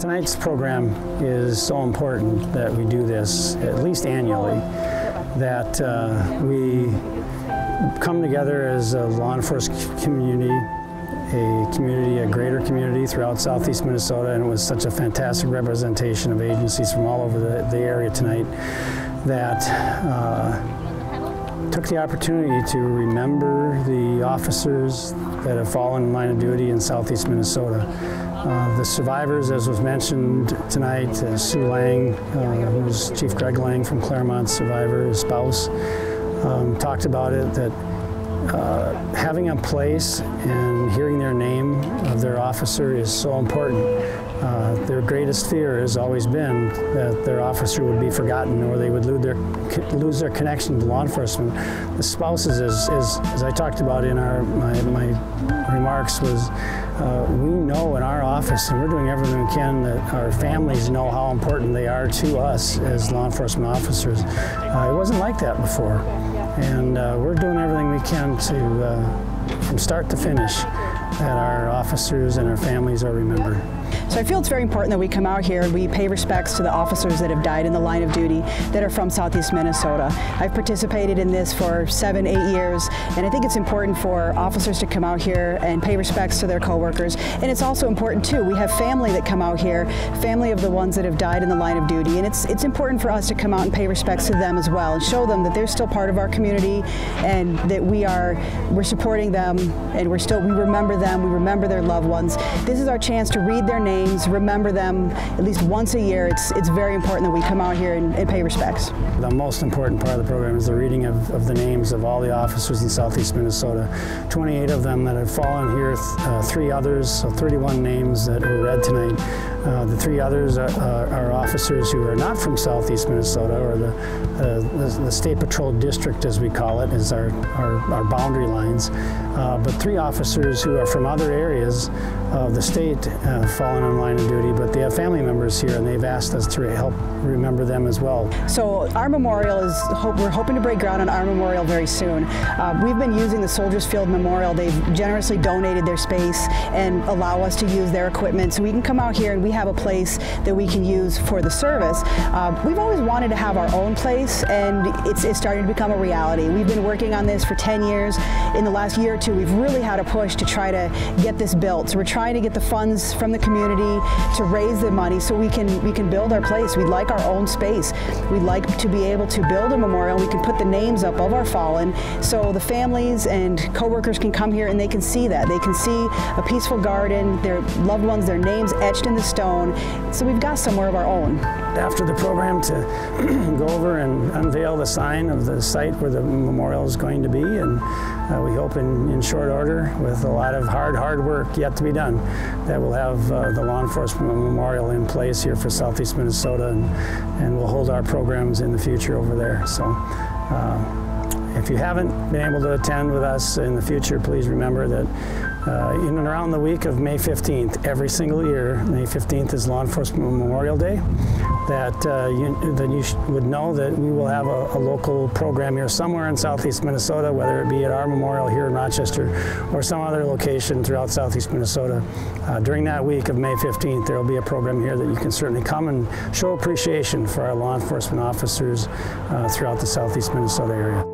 Tonight's program is so important that we do this at least annually, that we come together as a law enforcement community, a greater community throughout southeast Minnesota, and it was such a fantastic representation of agencies from all over the area tonight that took the opportunity to remember the officers that have fallen in line of duty in southeast Minnesota. The survivors, as was mentioned tonight, Sue Lang, who's Chief Greg Lang from Claremont's survivor, his spouse, talked about it, that having a place and hearing their name of their officer is so important. Their greatest fear has always been that their officer would be forgotten or they would lose their connection to law enforcement. The spouses, as I talked about in my remarks, was we know in our office, and we're doing everything we can, that our families know how important they are to us as law enforcement officers. It wasn't like that before, and we're doing everything we can to, from start to finish, that our officers and our families are remembered. So I feel it's very important that we come out here and we pay respects to the officers that have died in the line of duty that are from southeast Minnesota. I've participated in this for 7, 8 years, and I think it's important for officers to come out here and pay respects to their coworkers. And it's also important too, we have family that come out here, family of the ones that have died in the line of duty, and it's important for us to come out and pay respects to them as well and show them that they're still part of our community and that we're supporting them, and we remember them, we remember their loved ones. This is our chance to read their names, remember them at least once a year. It's very important that we come out here and pay respects. The most important part of the program is the reading of the names of all the officers in southeast Minnesota. 28 of them that have fallen here, 3 others, so 31 names that were read tonight. The 3 others are officers who are not from southeast Minnesota, or the State Patrol District, as we call it, is our boundary lines. But 3 officers who are from other areas of the state fallen in line of duty, but they have family members here, and they've asked us to help remember them as well. So our memorial is, we're hoping to break ground on our memorial very soon. We've been using the Soldiers Field Memorial. They've generously donated their space and allow us to use their equipment, so we can come out here and we have a place that we can use for the service. We've always wanted to have our own place, and it's starting to become a reality. We've been working on this for 10 years. In the last year or two, we've really had a push to try to get this built. So we're trying to get the funds from the community to raise the money so we can build our place. We'd like our own space. We'd like to be able to build a memorial. We can put the names up of our fallen, so the families and coworkers can come here and they can see that. They can see a peaceful garden, their loved ones, their names etched in the stone. So we've got somewhere of our own. After the program, to go over and unveil the sign of the site where the memorial is going to be, and we hope in short order, with a lot of hard work yet to be done, that we'll have the law enforcement memorial in place here for southeast Minnesota, and we'll hold our programs in the future over there. So if you haven't been able to attend with us in the future, please remember that in and around the week of May 15th, every single year, May 15th is Law Enforcement Memorial Day, that you would know that we will have a local program here somewhere in southeast Minnesota, whether it be at our memorial here in Rochester or some other location throughout southeast Minnesota. During that week of May 15th, there will be a program here that you can certainly come and show appreciation for our law enforcement officers throughout the southeast Minnesota area.